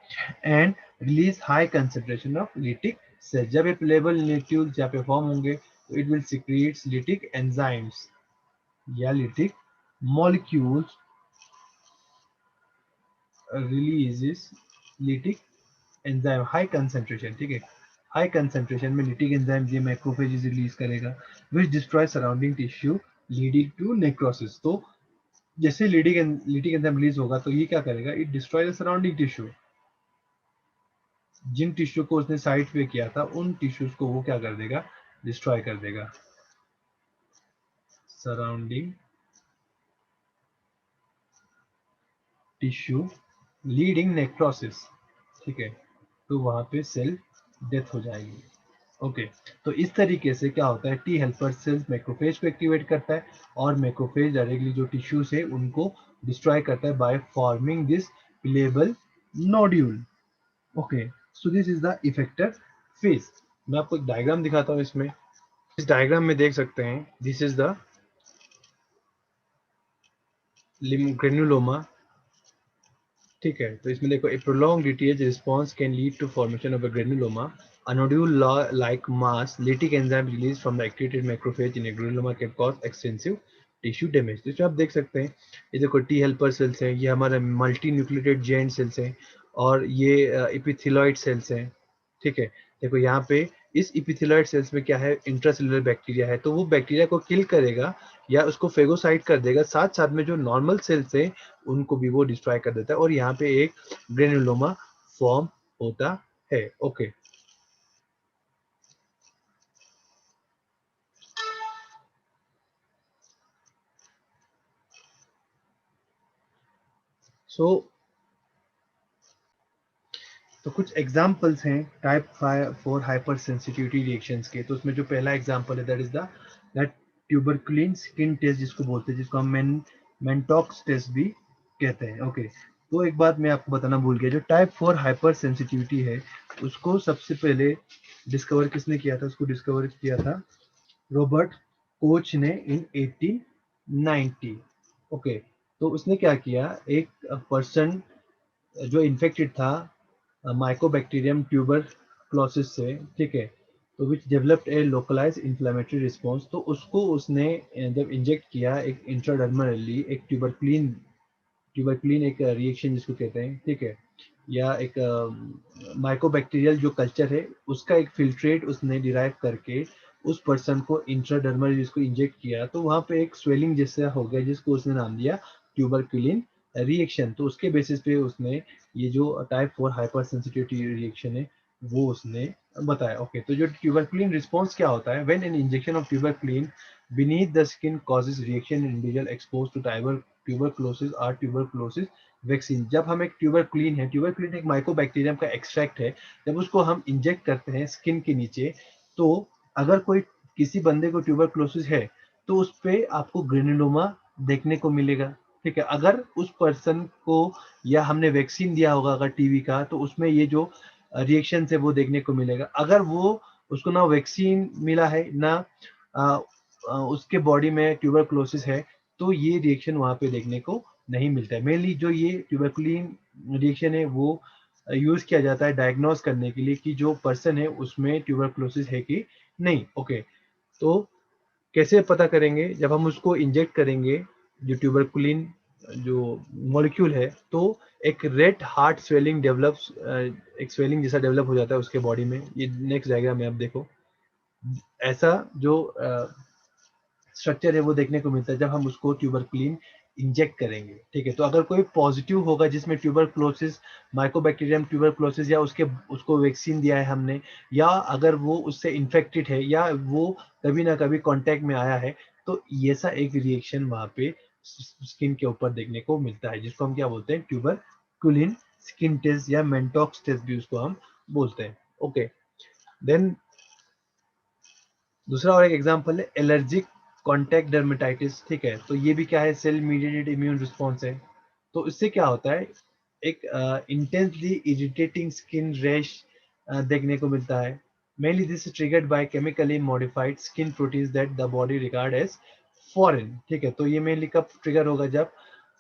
and release high concentration of lytic cell. जब ये प्लेबल न्यूक्लियोल यहाँ पे फॉर्म होंगे तो it will secrete lytic enzymes या lytic molecules, releases lytic enzyme high concentration. ठीक है, हाई कंसेंट्रेशन में लिटिक एंजाइम ये मैक्रोफेजेस रिलीज करेगा which destroy surrounding tissue leading to necrosis. तो जैसे लिटिक एंजाइम रिलीज होगा तो ये क्या करेगा, it destroy the surrounding tissue. जिन टिश्यू को उसने साइड पे किया था उन टिश्यूज को वो क्या कर देगा, डिस्ट्रॉय कर देगा। Surrounding tissue leading necrosis. ठीक है, तो वहां पे सेल डेथ हो जाएगी। ओके, तो इस तरीके से क्या होता है, टी हेल्पर सेल्स मैक्रोफेज को एक्टिवेट करता है और मैक्रोफेज डायरेक्टली जो टिश्यूज है उनको डिस्ट्रॉय करता है by forming this payable nodule. Okay, so this is the effector phase. मैं आपको एक डायग्राम दिखाता हूँ इसमें। इस डायग्राम में देख सकते हैं, दिस इज द ग्रेनुलोमा। ठीक है, तो इसमें देखो, a prolong DTH response can lead to formation of a granuloma, a nodule like mass lytic enzyme released from the activated macrophage in a granuloma can cause extensive tissue damage. तो आप देख सकते हैं, ये देखो टी हेल्पर सेल्स हैं, ये हमारे मल्टी न्यूक्लिएटेड जायंट सेल्स हैं और ये एपिथेलॉइड सेल्स हैं। ठीक है, देखो यहाँ पे इस एपिथेलॉइड सेल्स में क्या है, इंट्रासेलुलर बैक्टीरिया है, तो वो बैक्टीरिया को किल करेगा या उसको फेगोसाइट कर देगा, साथ साथ में जो नॉर्मल सेल्स हैं उनको भी वो डिस्ट्रॉय कर देता है और यहाँ पे एक ग्रेनुलोमा फॉर्म होता है। ओके, सो तो कुछ एग्जांपल्स हैं टाइप 4 हाइपर सेंसिटिविटी रिएक्शंस के। तो उसमें जो पहला एग्जांपल है, that is the that tuberculin skin test जिसको बोलते हैं, जिसको हम मेंटॉक्स टेस्ट भी कहते हैं। ओके, तो एक बात मैं आपको बताना भूल गया, जो टाइप 4 हाइपर सेंसिटिविटी है उसको सबसे पहले डिस्कवर किसने किया था, उसको डिस्कवर किया था रॉबर्ट कोच ने इन 1890। ओके, तो उसने क्या किया, एक पर्सन जो इन्फेक्टेड था माइकोबैक्टीरियम ट्यूबरक्लोसिस से। ठीक है, तो which developed a localise inflammatory response, तो उसको उसने जब इंजेक्ट किया एक इंट्राडर्मली एक ट्यूबरक्लिन ट्यूबरकुलिन एक रिएक्शन जिसको कहते हैं, ठीक है, या एक माइकोबैक्टीरियल जो कल्चर है उसका एक फिल्ट्रेट उसने डिराइव करके उस पर्सन को इंट्राडर्मल जिसको इंजेक्ट किया, तो वहाँ पे एक स्वेलिंग जैसा हो गया जिसको उसने नाम दिया ट्यूबरकुलिन रिएक्शन। तो उसके बेसिस पे उसने ये जो टाइप 4 हाइपर सेंसिटिविटी रिएक्शन है वो उसने बताया। ओके, तो जो ट्यूबरकुलिन रिस्पॉन्स क्या होता है, when an injection of tuberculin beneath the skin causes reaction in individual exposed to tuberculosis or tuberculosis vaccine. जब हम एक ट्यूबरकुलिन है, ट्यूबरकुलिन एक माइकोबैक्टीरियम का एक्सट्रैक्ट है, जब उसको हम इंजेक्ट करते हैं स्किन के नीचे, तो अगर कोई किसी बंदे को ट्यूबरकुलोसिस है तो उस पे आपको ग्रेनुलोमा देखने को मिलेगा, ठीक है। अगर उस पर्सन को या हमने वैक्सीन दिया होगा अगर टीबी का, तो उसमें ये जो रिएक्शन है वो देखने को मिलेगा। अगर वो उसको ना वैक्सीन मिला है ना उसके बॉडी में ट्यूबरकुलोसिस है, तो ये रिएक्शन वहाँ पे देखने को नहीं मिलता है। मेनली जो ये ट्यूबरकुलिन रिएक्शन है वो यूज किया जाता है डायग्नोज करने के लिए कि जो पर्सन है उसमें ट्यूबरकुलोसिस है कि नहीं। ओके, तो कैसे पता करेंगे, जब हम उसको इंजेक्ट करेंगे जो ट्यूबरकुलिन जो मॉलिक्यूल है, तो एक रेड हार्ट स्वेलिंग डेवलप्स, एक स्वेलिंग जैसा डेवलप हो जाता है उसके बॉडी में। ये नेक्स्ट डायग्राम में आप देखो, ऐसा जो स्ट्रक्चर है वो देखने को मिलता है जब हम उसको ट्यूबरकुलिन इंजेक्ट करेंगे, ठीक है। तो अगर कोई पॉजिटिव होगा जिसमें ट्यूबरकुलोसिस, माइकोबैक्टीरियम ट्यूबरकुलोसिस, या उसको वैक्सीन दिया है हमने, या अगर वो उससे इन्फेक्टेड है, या वो कभी ना कभी कांटेक्ट में आया है, तो ऐसा एक रिएक्शन वहाँ पे स्किन के ऊपर देखने को मिलता है, जिसको हम क्या बोलते हैं, ट्यूबरकुलिन स्किन टेस्ट या मेंटॉक्स टेस्ट भी उसको हम बोलते हैं। ओके, देन दूसरा और एक एग्जांपल है एलर्जिक कॉन्टैक्ट डर्मेटाइटिस, ठीक है। तो ये भी क्या है, सेल मीडिएटेड इम्यून रिस्पॉन्स है। तो इससे क्या होता है, एक इंटेंसली इरिटेटिंग स्किन रैश देखने को मिलता है। Mainly this triggered by chemically modified skin proteins that the body regard as foreign, ठीक है। तो ये मेनली कब ट्रिगर होगा, जब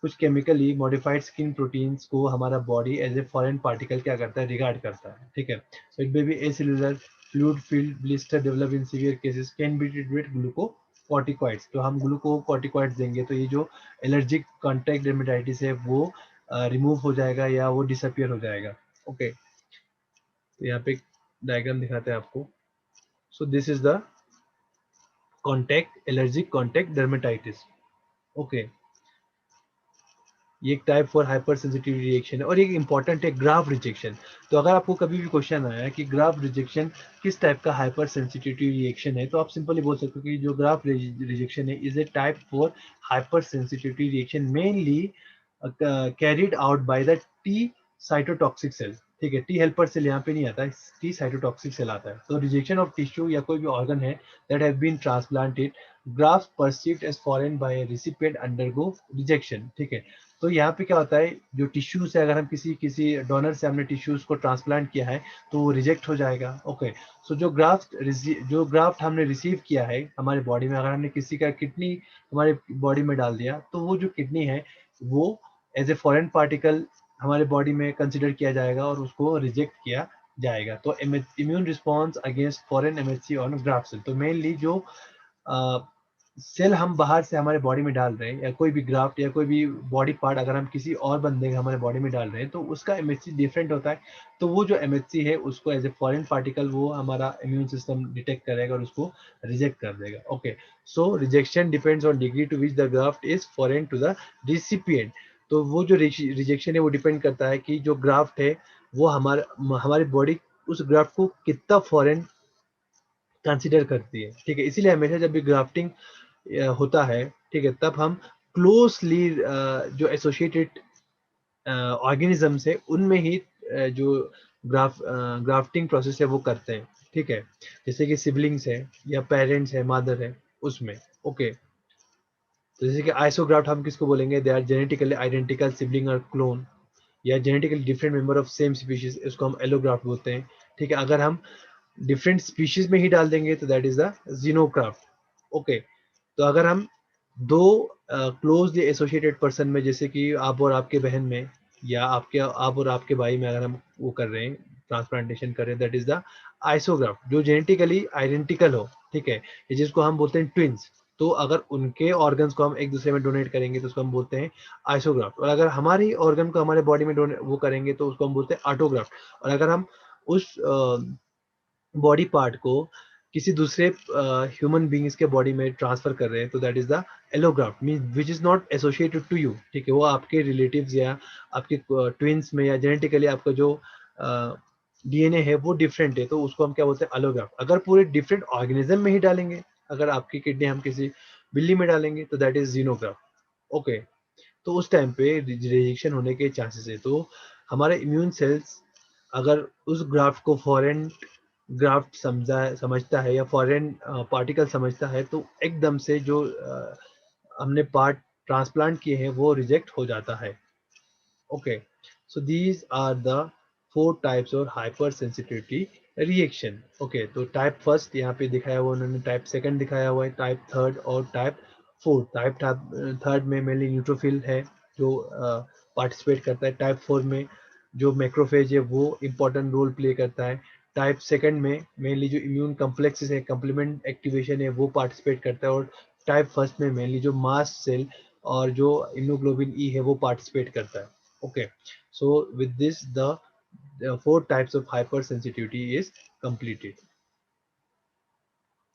कुछ केमिकली मॉडिफाइड स्किन प्रोटीन्स को हमारा body as a foreign particle क्या करता है, रिगार्ड करता है, ठीक है। So it may be acellular fluid filled blister develop in severe cases can be treated with glucocorticoids. तो हम ग्लूकोकॉर्टिकॉइड्स देंगे तो ये जो एलर्जिक कॉन्टैक्ट डर्मेटाइटिस है वो रिमूव हो जाएगा या वो डिसअपियर हो जाएगा। ओके, तो यहाँ पे डायग्राम दिखाते हैं आपको। So this is the contact allergic contact dermatitis. Okay, ये एक टाइप 4 हाइपर सेंसिटिव रिएक्शन है। और एक इंपॉर्टेंट है ग्राफ रिजेक्शन। तो अगर आपको कभी भी क्वेश्चन आया कि ग्राफ रिजेक्शन किस टाइप का हाइपर सेंसिटिविटी रिएक्शन है, तो आप सिंपली बोल सकते हो कि जो ग्राफ रिजेक्शन है is a type 4 hyper sensitivity reaction mainly carried out by the T cytotoxic cell, ठीक है। टी हेल्पर सेल यहाँ पे नहीं आता है, टी साइटोटॉक्सिक सेल आता है। तो रिजेक्शन ऑफ टिश्यू या कोई भी ऑर्गन है that have been transplanted, graft perceived as foreign by a recipient undergo rejection, ठीक है। तो यहाँ पे क्या होता है, जो टिश्यूज है, अगर हम किसी किसी डोनर से हमने टिश्यूज को ट्रांसप्लांट किया है तो वो रिजेक्ट हो जाएगा। ओके, सो जो ग्राफ्ट हमने रिसीव किया है हमारे बॉडी में, अगर हमने किसी का किडनी हमारे बॉडी में डाल दिया, तो वो जो किडनी है वो एज ए फॉरेन पार्टिकल हमारे बॉडी में कंसिडर किया जाएगा और उसको रिजेक्ट किया जाएगा। तो immune response against foreign MHC on graft cell, तो मेनली जो सेल हम बाहर से हमारे बॉडी में डाल रहे हैं, या कोई भी ग्राफ्ट या कोई भी बॉडी पार्ट अगर हम किसी और बंदे का हमारे बॉडी में डाल रहे हैं, तो उसका एमएचसी डिफरेंट होता है। तो वो जो एमएचसी है उसको एज ए फॉरेन पार्टिकल वो हमारा इम्यून सिस्टम डिटेक्ट करेगा और उसको रिजेक्ट कर देगा। Okay, so rejection depends on degree to which the graft is foreign to the recipient. तो वो जो रिजेक्शन है वो डिपेंड करता है कि जो ग्राफ्ट है वो हमारी बॉडी उस ग्राफ्ट को कितना फॉरेन कंसिडर करती है, ठीक है। इसीलिए हमेशा जब भी ग्राफ्टिंग होता है, ठीक है, तब हम क्लोजली जो एसोसिएटेड ऑर्गेनिजम्स है उनमें ही जो ग्राफ्टिंग प्रोसेस है वो करते हैं, ठीक है। जैसे कि सिबलिंग्स है या पेरेंट्स है, मदर है उसमें। ओके, तो जैसे कि आइसोग्राफ्ट हम किसको बोलेंगे, they are genetically identical sibling और क्लोन, या genetically different member of same species, इसको हम एलोग्राफ्ट बोलते हैं, ठीक है। अगर हम डिफरेंट स्पीशीज में ही डाल देंगे तो दैट इज द जीनोक्राफ्ट। ओके, तो अगर हम दो क्लोजली एसोसिएटेड पर्सन में, जैसे कि आप और आपके बहन में, या आप और आपके भाई में अगर हम वो कर रहे हैं, ट्रांसप्लांटेशन कर रहे हैं, दैट इज द आइसोग्राफ्ट, जो जेनेटिकली आइडेंटिकल हो, ठीक है। ये जिसको हम बोलते हैं ट्विंस। तो अगर उनके ऑर्गन्स को हम एक दूसरे में डोनेट करेंगे तो उसको हम बोलते हैं आइसोग्राफ्ट, और अगर हमारी ऑर्गन को हमारे बॉडी में डोनेट वो करेंगे तो उसको हम बोलते हैं ऑटोग्राफ्ट, और अगर हम उस बॉडी पार्ट को किसी दूसरे ह्यूमन बीइंग्स के बॉडी में ट्रांसफर कर रहे हैं तो that is the allograft, mean which is not associated to you, ठीक है, वो आपके रिलेटिव्स या आपके ट्विंस में या जेनेटिकली आपका जो डीएनए है वो डिफरेंट है, तो उसको हम क्या बोलते हैं एलोग्राफ्ट। अगर पूरे डिफरेंट ऑर्गेनिज्म में ही डालेंगे, अगर आपकी किडनी हम किसी बिल्ली में डालेंगे तो दैट इज जीनोग्राफ्ट। ओके, तो उस टाइम पे रिजेक्शन होने के चांसेस है, तो हमारे इम्यून सेल्स अगर उस ग्राफ्ट को फॉरेन ग्राफ्ट समझता है या फॉरेन पार्टिकल समझता है तो एकदम से जो हमने पार्ट ट्रांसप्लांट किए हैं वो रिजेक्ट हो जाता है। Okay, so these are the four types of hypersensitivity reaction। Okay, तो टाइप फर्स्ट यहाँ पे दिखाया हुआ उन्होंने, टाइप सेकंड दिखाया हुआ है, टाइप थर्ड और टाइप फोर्थ। टाइप थर्ड में मेनली न्यूट्रोफिल है जो पार्टिसिपेट करता है, टाइप फोर में जो मैक्रोफेज है वो इम्पोर्टेंट रोल प्ले करता है, टाइप सेकंड में मेनली जो इम्यून कम्प्लेक्सेस है, कम्प्लीमेंट एक्टिवेशन है वो पार्टिसिपेट करता है, और टाइप फर्स्ट में मेनली जो मास्ट सेल और जो इम्यूनोग्लोबिन ई है वो पार्टिसिपेट करता है। Okay, so with this the four types of hypersensitivity is completed।